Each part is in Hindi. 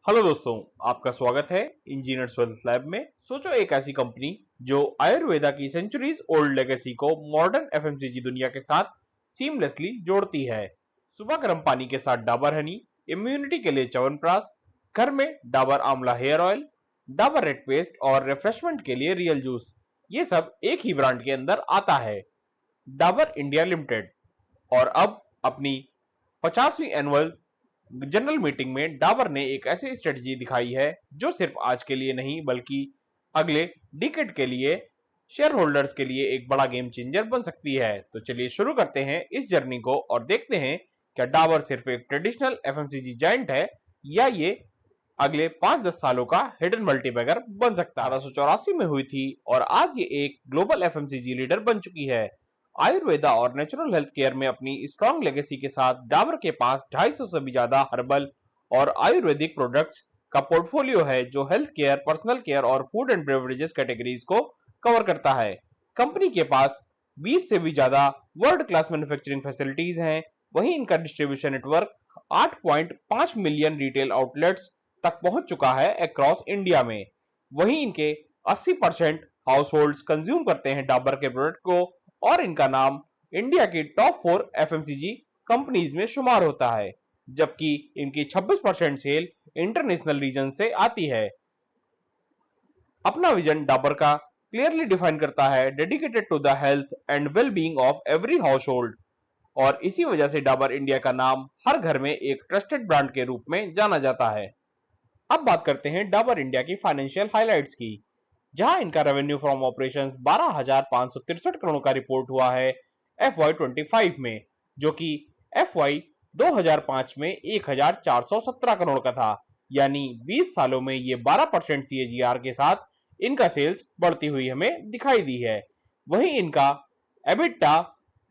हेलो दोस्तों, आपका स्वागत है इंजीनियर्स वेल्थ लैब में। सोचो एक ऐसी कंपनी जो आयुर्वेदा की सेंचुरीज ओल्ड लेगेसी को मॉडर्न एफएमसीजी दुनिया के साथ सीमलेसली जोड़ती है। सुबह गर्म पानी के साथ डाबर हनी, इम्यूनिटी के लिए च्यवनप्राश, घर में Dabur Amla hair oil, Dabur Red Paste और रिफ्रेशमेंट के लिए रियल जूस, ये सब एक ही ब्रांड के अंदर आता है, डाबर इंडिया लिमिटेड। और अब अपनी 50वीं एनुअल जनरल मीटिंग में डाबर ने एक ऐसी स्ट्रेटजी दिखाई है जो सिर्फ आज के लिए नहीं बल्कि अगले डिकेड के लिए शेयर होल्डर्स के लिए एक बड़ा गेम चेंजर बन सकती है। तो चलिए शुरू करते हैं इस जर्नी को और देखते हैं क्या डाबर सिर्फ एक ट्रेडिशनल एफएमसीजी जायंट है या ये अगले 5-10 सालों का हिडन मल्टीबैगर बन सकता है। 1884 में हुई थी और आज ये एक ग्लोबल एफएमसीजी लीडर बन चुकी है। आयुर्वेदा और नेचुरल हेल्थ केयर में अपनी स्ट्रॉन्ग लेगेसी के साथ डाबर के पास 250 से भी ज्यादा हर्बल और आयुर्वेदिक प्रोडक्ट्स का पोर्टफोलियो है जो हेल्थ केयर, पर्सनल केयर और फूड एंड बेवरेजेस कैटेगरीज को कवर करता है। कंपनी के पास 20 से भी ज्यादा वर्ल्ड क्लास मैन्युफैक्चरिंग फैसिलिटीज हैं। वहीं इनका distribution network 8.5 million retail outlets तक पहुंच चुका है अक्रॉस इंडिया में। वहीं इनके 80% हाउस होल्ड कंज्यूम करते हैं डाबर के प्रोडक्ट को और इनका नाम इंडिया की टॉप 4 एफएमसीजी कंपनीज में शुमार होता है, जबकि इनकी 26% सेल इंटरनेशनल रीजन से आती है। अपना विजन डाबर का क्लियरली डिफाइन करता है, dedicated to the health and well being of every household, और इसी वजह से डाबर इंडिया का नाम हर घर में एक ट्रस्टेड ब्रांड के रूप में जाना जाता है। अब बात करते हैं डाबर इंडिया की फाइनेंशियल हाइलाइट्स की, जहां इनका रेवेन्यू फ्रॉम ऑपरेशंस 12,563 करोड़ का रिपोर्ट हुआ है FY25 में, जो कि FY 2005 में 1,417 करोड़ का था। यानी 20 सालों में ये 12% CAGR के साथ इनका सेल्स बढ़ती हुई हमें दिखाई दी है। वहीं इनका एबिटा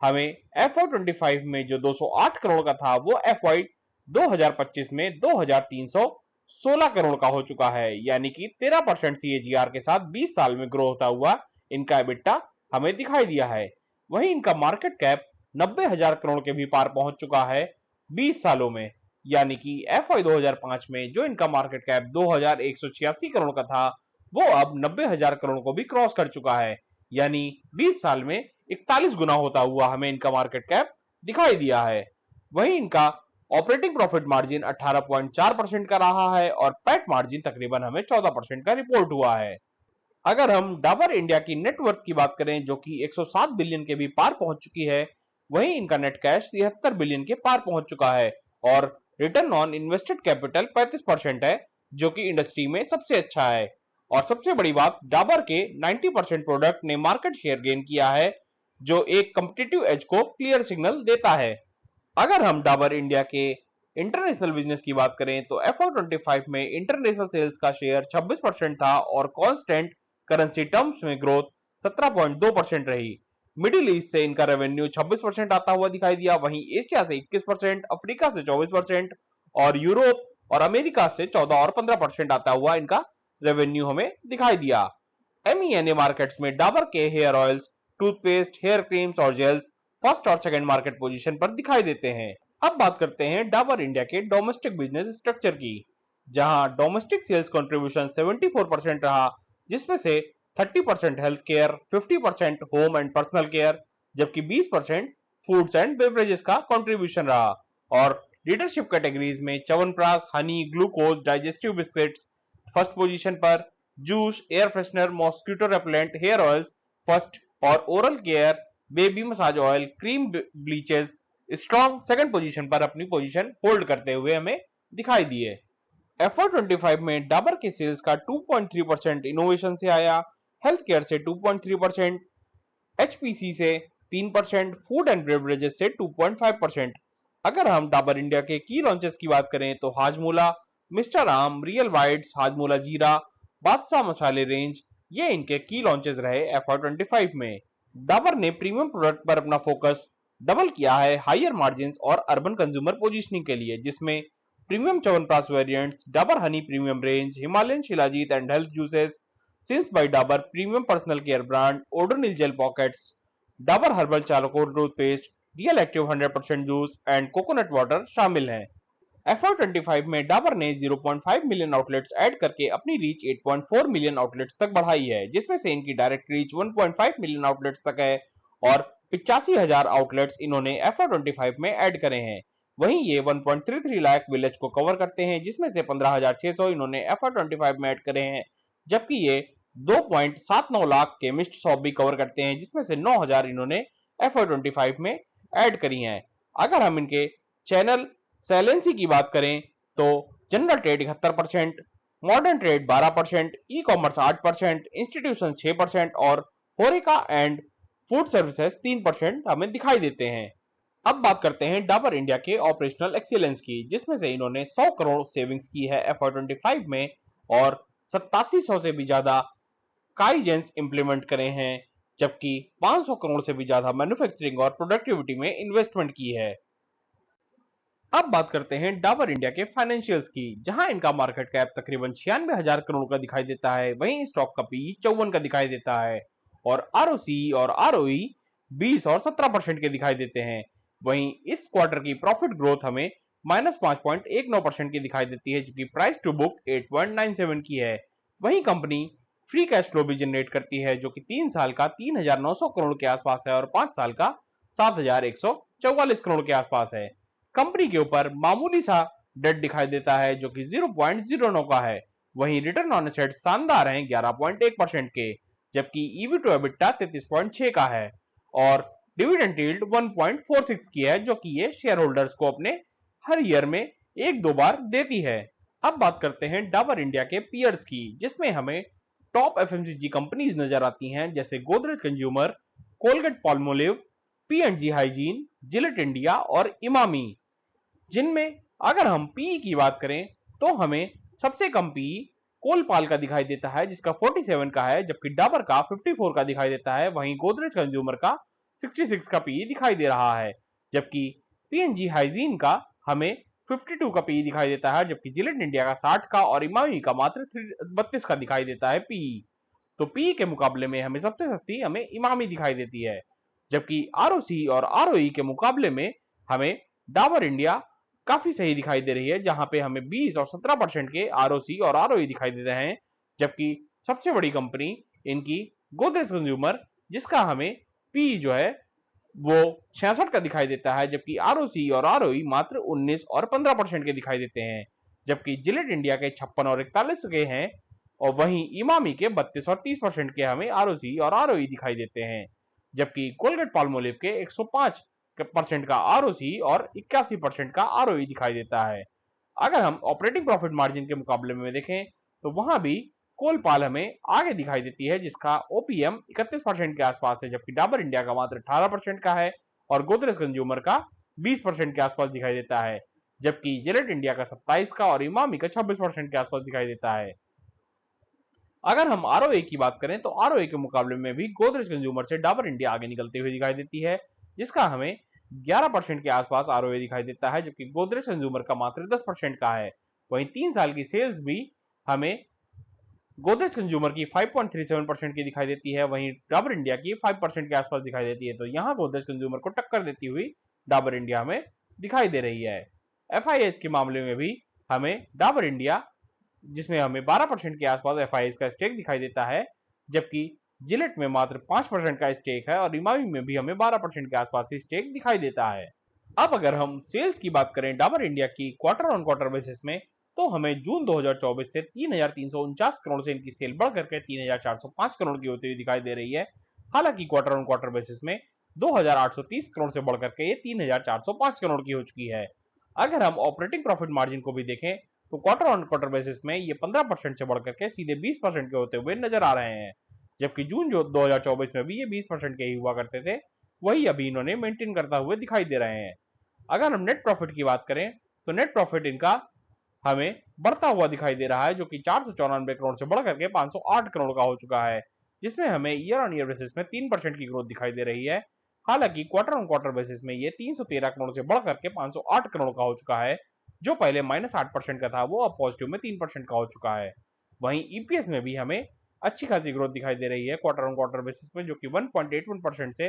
हमें FY25 में जो 208 करोड़ का था वो FY 2025 में 2,316 करोड़ का हो चुका है। यानी कि 13% CAGR के साथ 20 साल में ग्रो होता हुआ इनका एबिटा हमें दिखाई दिया है। वहीं इनका मार्केट कैप 90,000 करोड़ के भी पार पहुंच चुका है 20 सालों में। यानी कि FY 2005 में जो इनका मार्केट कैप 2,186 करोड़ का था वो अब 90,000 करोड़ को भी क्रॉस कर चुका है। यानी 20 साल में 41 गुना होता हुआ हमें इनका मार्केट कैप दिखाई दिया है। वहीं इनका ऑपरेटिंग प्रॉफिट मार्जिन 18.4% का रहा है और पैट मार्जिन तकरीबन हमें 14% का रिपोर्ट हुआ है। अगर हम डाबर इंडिया की नेटवर्थ की बात करें जो कि 107 बिलियन के भी पार पहुंच चुकी है, वहीं इनका नेट कैश 73 बिलियन के पार पहुंच चुका है और रिटर्न ऑन इन्वेस्टेड कैपिटल 35% है, जो कि इंडस्ट्री में सबसे अच्छा है। और सबसे बड़ी बात, डाबर के 90% प्रोडक्ट ने मार्केट शेयर गेन किया है, जो एक कम्पिटिटिव एज को क्लियर सिग्नल देता है। अगर हम डाबर इंडिया के इंटरनेशनल बिजनेस की बात करें तो FY25 में इंटरनेशनल सेल्स का शेयर 26% था और कांस्टेंट करेंसी टर्म्स में ग्रोथ 17.2% रही। मिडिल ईस्ट से इनका रेवेन्यू 26% आता हुआ दिखाई दिया, वहीं एशिया से 21%, अफ्रीका से 24% और यूरोप और अमेरिका से 14 और 15% आता हुआ इनका रेवेन्यू हमें दिखाई दिया। MENA मार्केट्स में डाबर के hair oils, toothpaste, hair creams और जेल्स फर्स्ट और सेकंड मार्केट पोजीशन पर दिखाई देते हैं। अब बात करते हैं डाबर इंडिया के डोमेस्टिक बिजनेस स्ट्रक्चर की, जहां डोमेस्टिक सेल्स कंट्रीब्यूशन 74% रहा, जिसमें से 30% health care, 50% home and personal care, जबकि 20% फूड्स एंड बेवरेजेस का कंट्रीब्यूशन रहा। और लीडरशिप कैटेगरीज में chyawanprash, honey, glucose, digestive biscuits first position पर, juice, air freshener, mosquito repellent, hair oils first और oral care, baby massage oil, cream, bleaches strong second position पर अपनी पोजीशन होल्ड करते हुए हमें दिखाई दिए। FY25 में डाबर के सेल्स का 2.3% इनोवेशन से आया, हेल्थ केयर से 2.3%, HPC से 3%, फूड एंड बेवरेजेस से 2.5%। अगर हम डाबर इंडिया के की लॉन्चेस की बात करें तो हाजमोला, मिस्टर आम, रियल वाइट्स, हाजमोला जीरा, बादशाह मसाले रेंज, ये इनके की लॉन्चेस रहे FY25 में। डाबर ने प्रीमियम प्रोडक्ट पर अपना फोकस डबल किया है हायर मार्जिन और अर्बन कंज्यूमर पोजीशनिंग के लिए, जिसमें premium chyawanprash variants, Dabur honey premium range, Himalayan shilajit and health juices, Sciens by Dabur premium personal care brand, Odonil gel pockets, Dabur herbal charcoal toothpaste, Real Active 100% juice and coconut water शामिल हैं। FY25 में डाबर ने 0.5 मिलियन आउटलेट्स ऐड करके अपनी रीच 8.4 मिलियन आउटलेट्स तक बढ़ाई है, जिसमें से इनकी डायरेक्ट रीच 1.5 मिलियन आउटलेट्स तक है और 85,000 आउटलेट्स इन्होंने FY25 में ऐड करे हैं। वहीं ये 1.33 लाख विलेज को कवर करते हैं, जिसमें से 15,600 इन्होंने FY25 में ऐड करे हैं, जबकि ये 2.79 लाख के मिस्ट शॉप भी कवर करते हैं, जिसमें से 9,000 इन्होंने FY25 में ऐड करी हैं। अगर हम इनके चैनल सैलेंसी की बात करें तो general trade 71%, modern trade 12%, e commerce 8%, institution 6% और होरेका एंड फूड सर्विसेज 3% हमें दिखाई देते हैं। अब बात करते हैं डाबर इंडिया के ऑपरेशनल एक्सीलेंस की, जिसमें से इन्होंने 100 करोड़ सेविंग्स की है FY25 में और 8700 से भी ज्यादा काइजेंस इंप्लीमेंट करे हैं, जबकि 500 करोड़ से भी ज्यादा मैन्युफैक्चरिंग और प्रोडक्टिविटी में इन्वेस्टमेंट की है। अब बात करते हैं डाबर इंडिया के फाइनेंशियल्स की, जहां इनका मार्केट कैप तकरीबन 96,000 करोड़ का दिखाई देता है। वहीं स्टॉक का पीई 54 का दिखाई देता है और आरओसी और आरओई 20 और 17% के दिखाई देते हैं। वहीं इस क्वार्टर की प्रॉफिट ग्रोथ हमें -5.19% की दिखाई देती है, जबकि प्राइस टू बुक 8.97 की है। वहीं कंपनी फ्री कैश फ्लो भी जनरेट करती है, जो कि 3 साल का 3,900 करोड़ के आसपास है और 5 साल का 7,144 करोड़ के आसपास है। कंपनी के ऊपर मामूली सा डेट दिखाई देता है, जो कि 0.09 का है। वहीं रिटर्न ऑन एसेट शानदार हैं 11.1% के, जबकि ईवी टू एबिटा 33.6 का है और डिविडेंड यील्ड 1.46 की है, जो कि ये शेयर होल्डर्स को अपने हर ईयर में 1-2 बार देती है। अब बात करते हैं डाबर इंडिया के पीयर्स की, जिसमें हमें टॉप एफएमसीजी कंपनीज नजर आती हैं, जैसे Godrej consumer, Colgate Palmolive, P&G hygiene, Gillette India और इमामी। जिनमें अगर हम पीई की बात करें तो हमें सबसे कम पीई कोलपाल का दिखाई देता है, जिसका 47 का है, जबकि डाबर का 54 का दिखाई देता है। वहीं गोदरेज कंज्यूमर का 66 का पीई दिखाई दे रहा है, जबकि P&G हाइजीन का हमें 52 का पीई दिखाई देता है, जबकि जिलेट इंडिया का 60 का और इमामी का मात्र 32 का दिखाई देता है पीई। तो पीई के मुकाबले में हमें सबसे सस्ती हमें इमामी दिखाई देती है, जबकि आरओसी और आरओई के मुकाबले में हमें डाबर इंडिया काफी सही दिखाई दे रही है, जहां पे हमें 20 और 17% के आरओसी और आरओई दिखाई दे रहे हैं, जबकि सबसे बड़ी कंपनी इनकी गोदरेज कंज्यूमर, जिसका हमें पी जो है वो 66 का दिखाई देता है, जबकि आरओसी और आरओई मात्र 19 और 15% के दिखाई देते हैं। जबकि जिलेट इंडिया के 56 और 41 के हैं और वहीं इमामी के 32 और 30% के हमें आरओसी और आरओई दिखाई देते हैं, जबकि कोलगेट पाल्मोलिव के 105% का आरओसी और 81% का आरओई दिखाई देता है। अगर हम ऑपरेटिंग प्रॉफिट मार्जिन के मुकाबले में देखें तो वहां भी कोलपाल हमें आगे दिखाई देती है, जिसका ओपीएम 31% के आसपास है, जबकि डाबर इंडिया का मात्र 18% का है और गोदरेज कंज्यूमर का 20% के आसपास दिखाई देता है, जबकि जिलेट इंडिया का 27 का और इमामी का 26% के आसपास दिखाई देता है। अगर हम आरओए की बात करें तो आरओए के मुकाबले में भी गोदरेज कंज्यूमर से डाबर इंडिया आगे निकलते हुए दिखाई देती है, जिसका हमें 11% के आसपास आरओए दिखाई देता है, जबकि गोदरेज कंज्यूमर का मात्र 10% का है। वहीं 3 साल की सेल्स भी हमें गोदरेज कंज्यूमर की 5.37% की दिखाई देती है, वहीं डाबर इंडिया की 5% के आसपास दिखाई देती है। तो यहां गोदरेज कंज्यूमर को टक्कर देती हुई डाबर इंडिया हमें दिखाई दे रही है। एफआईएस के मामले में भी हमें डाबर इंडिया, जिसमें हमें 12% के आसपास एफआईएस का स्टेक दिखाई देता है, जबकि जिलेट में मात्र 5% का स्टेक है और इमामी में भी हमें 12% के आसपास ही स्टेक दिखाई देता है। अब अगर हम सेल्स की बात करें डाबर इंडिया की क्वार्टर ऑन क्वार्टर बेसिस में, तो हमें जून 2024 से 3,349 करोड़ से इनकी सेल बढ़ करके 3,405 करोड़ की होती हुई दिखाई दे रही है। हालांकि क्वार्टर ऑन क्वार्टर बेसिस में 2,830 करोड़ से बढ़ करके ये 3,405 करोड़ की हो चुकी है। अगर हम ऑपरेटिंग प्रॉफिट मार्जिन को भी देखें तो क्वार्टर ऑन क्वार्टर बेसिस में ये 15% से बढ़ करके सीधे 20% के होते हुए नजर आ रहे हैं, जबकि जून जो 2024 में भी ये 20% के ही हुआ करते थे, वही अभी इन्होंने मेंटेन करता हुए दिखाई दे रहे हैं। अगर हम नेट प्रॉफिट की बात करें तो नेट प्रॉफिट इनका हमें बढ़ता हुआ दिखाई दे रहा है, जो कि 494 करोड़ से बढ़ करके 508 करोड़ का हो चुका है, जिसमें हमें ईयर ऑन ईयर बेसिस में 3% की ग्रोथ दिखाई दे रही है। हालांकि क्वार्टर ऑन क्वार्टर बेसिस में ये 313 करोड़ से बढ़ करके 508 करोड़ का हो चुका है, जो पहले -8% का था वो अब पॉजिटिव में 3% का हो चुका है। वहीं ईपीएस में भी हमें अच्छी खासी ग्रोथ दिखाई दे रही है क्वार्टर ऑन क्वार्टर बेसिस में, जो कि 1.81% से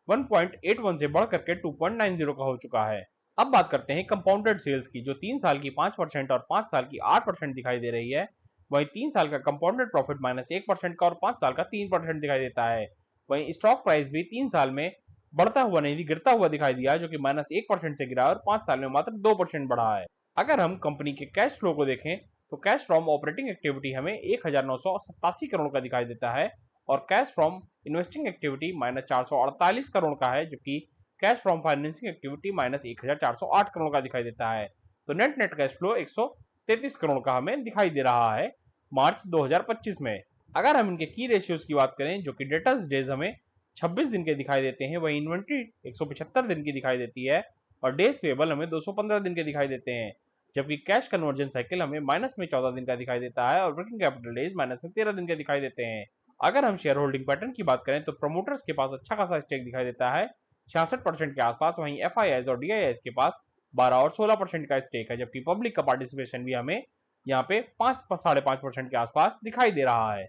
1.81 से बढ़ करके 2.90 का हो चुका है। अब बात करते हैं कंपाउंडेड सेल्स की, जो 3 साल की 5% और 5 साल की 8% दिखाई दे रही है। वहीं 3 साल का कंपाउंडेड प्रॉफिट -1% का और 5 साल का 3% दिखाई देता है। वहीं स्टॉक प्राइस भी 3 साल में बढ़ता हुआ नहीं गिरता हुआ दिखाई दिया, जो कि -1% से गिरा और 5 साल में मात्र 2% बढ़ा है। अगर हम कंपनी के कैश फ्लो को देखें तो कैश फ्रॉम ऑपरेटिंग एक्टिविटी हमें 1987 करोड़ का दिखाई देता है और cash from investing activity -448 crore का है, जबकि cash from financing activity -1408 crore का दिखाई देता है। तो net net cash flow 133 crore का हमें दिखाई दे रहा है मार्च 2025 में। अगर हम इनके की रेशियोज की बात करें, जो कि डेटर्स डेज हमें 26 दिन के दिखाई देते हैं, वही इन्वेंट्री 175 दिन की दिखाई देती है और डेज पेबल हमें 215 दिन के दिखाई देते हैं, जबकि कैश कन्वर्जन साइकिल हमें माइनस में 14 दिन का दिखाई देता है और वर्किंग कैपिटल डेज माइनस में 13 दिन के दिखाई देते हैं। अगर हम शेयर होल्डिंग पैटर्न की बात करें तो प्रमोटर्स के पास अच्छा खासा स्टेक दिखाई देता है 66% के आसपास, वहीं एफआईआईज और डीआईआईज के पास 12 और 16% का स्टेक है, जबकि पब्लिक का पार्टिसिपेशन भी हमें यहाँ पे 5-5.5% के आसपास दिखाई दे रहा है।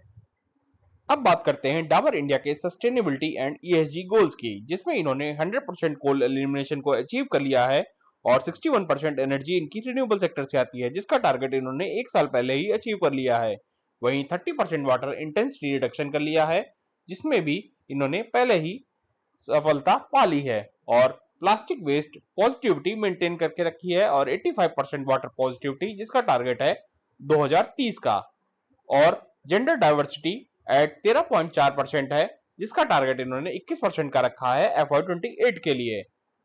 अब बात करते हैं डाबर इंडिया के सस्टेनेबिलिटी एंड ईएसजी गोल्स की, जिसमें इन्होंने 100% कोल एलिमिनेशन को अचीव कर लिया है और 61% एनर्जी इनकी रिन्यूएबल सेक्टर से आती है, जिसका टारगेट इन्होंने 1 साल पहले ही अचीव कर लिया है। वहीं 30% वाटर इंटेंसिटी रिडक्शन कर लिया है, जिसमें भी इन्होंने पहले ही सफलता पा ली है और प्लास्टिक वेस्ट पॉजिटिविटी मेंटेन करके रखी है और 85% वाटर पॉजिटिविटी, जिसका टारगेट है 2030 का, और जेंडर डाइवर्सिटी एट 13.4% है, जिसका टारगेट इन्होंने 21% का रखा है FY28 के लिए।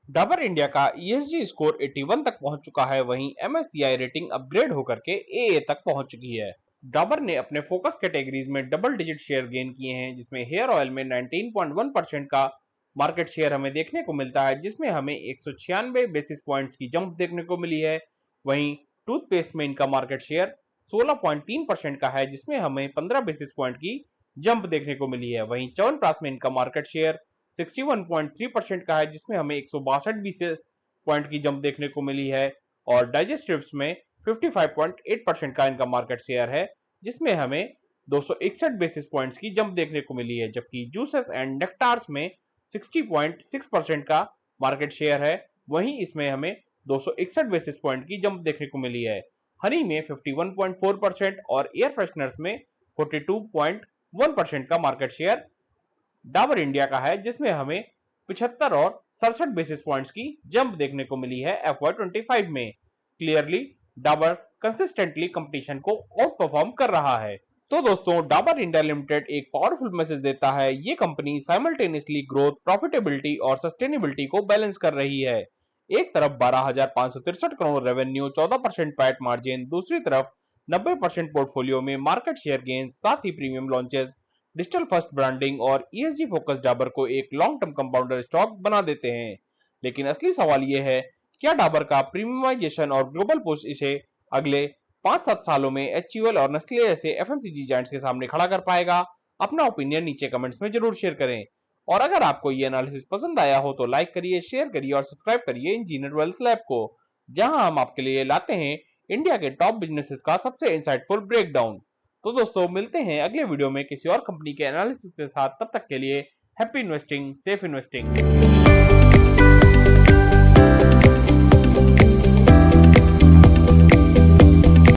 डाबर इंडिया का ESG स्कोर 81 तक पहुंच चुका है, वहीं MSCI रेटिंग अपग्रेड होकर के AA तक पहुंच चुकी है। डाबर ने अपने फोकस कैटेगरीज में डबल डिजिट शेयर गेन किए हैं, जिसमें हेयर ऑयल में 19.1% का मार्केट शेयर हमें देखने को मिलता है, जिसमें हमें 196 बेसिस पॉइंट्स की जंप देखने को मिली है। वहीं टूथपेस्ट में इनका मार्केट शेयर 16.3% का है, जिसमें हमें 15 बेसिस पॉइंट की जंप देखने को मिली है। वहीं च्यवनप्राश में इनका मार्केट शेयर 61.3% का है, जिसमें हमें 162 बेसिस पॉइंट की जंप देखने को मिली है और डाइजेस्टिव्स में 55.8% का इनका मार्केट शेयर है, जिसमें हमें 261 बेसिस पॉइंट्स की जंप देखने को मिली है, जबकि जूसेस एंड नेक्टार्स में 60.6% का मार्केट शेयर है, वहीं इसमें हमें 261 बेसिस पॉइंट की जंप देखने को मिली है। हनी में 51.4% और एयर फ्रेशनर्स में 42.1% का मार्केट शेयर डाबर इंडिया का है, जिसमें हमें 75 और 67 बेसिस पॉइंट्स की जंप देखने को मिली है FY25 में। क्लियरली डाबर कंसिस्टेंटली कंपटीशन को आउट परफॉर्म कर रहा है। तो दोस्तों, डाबर इंडिया लिमिटेड एक पावरफुल मैसेज देता है। ये कंपनी साइमल्टेनियसली ग्रोथ, प्रॉफिटेबिलिटी और सस्टेनेबिलिटी को बैलेंस कर रही है। एक तरफ 12,563 करोड़ रेवेन्यू, 14% पैट मार्जिन, दूसरी तरफ 90% पोर्टफोलियो में मार्केट शेयर गेन, साथ ही premium launches, digital first branding और ESG फोकस डाबर को एक लॉन्ग टर्म कंपाउंडर स्टॉक बना देते हैं। लेकिन असली सवाल यह है, क्या डाबर का प्रीमियमाइजेशन और ग्लोबल पुश इसे अगले 5-7 सालों में HUL और नेस्ले जैसे FMCG जायंट्स के सामने खड़ा कर पाएगा? अपना ओपिनियन नीचे कमेंट्स में जरूर शेयर करें और अगर आपको ये एनालिसिस पसंद आया हो तो लाइक करिए, शेयर करिए और सब्सक्राइब करिए इंजीनियर वेल्थ लैब को, जहां हम आपके लिए लाते हैं इंडिया के टॉप बिजनेसेस का सबसे इंसाइटफुल ब्रेकडाउन। तो दोस्तों, मिलते हैं अगले वीडियो में किसी और कंपनी के एनालिसिस के साथ। तब तक के लिए हैप्पी इन्वेस्टिंग, सेफ इन्वेस्टिंग।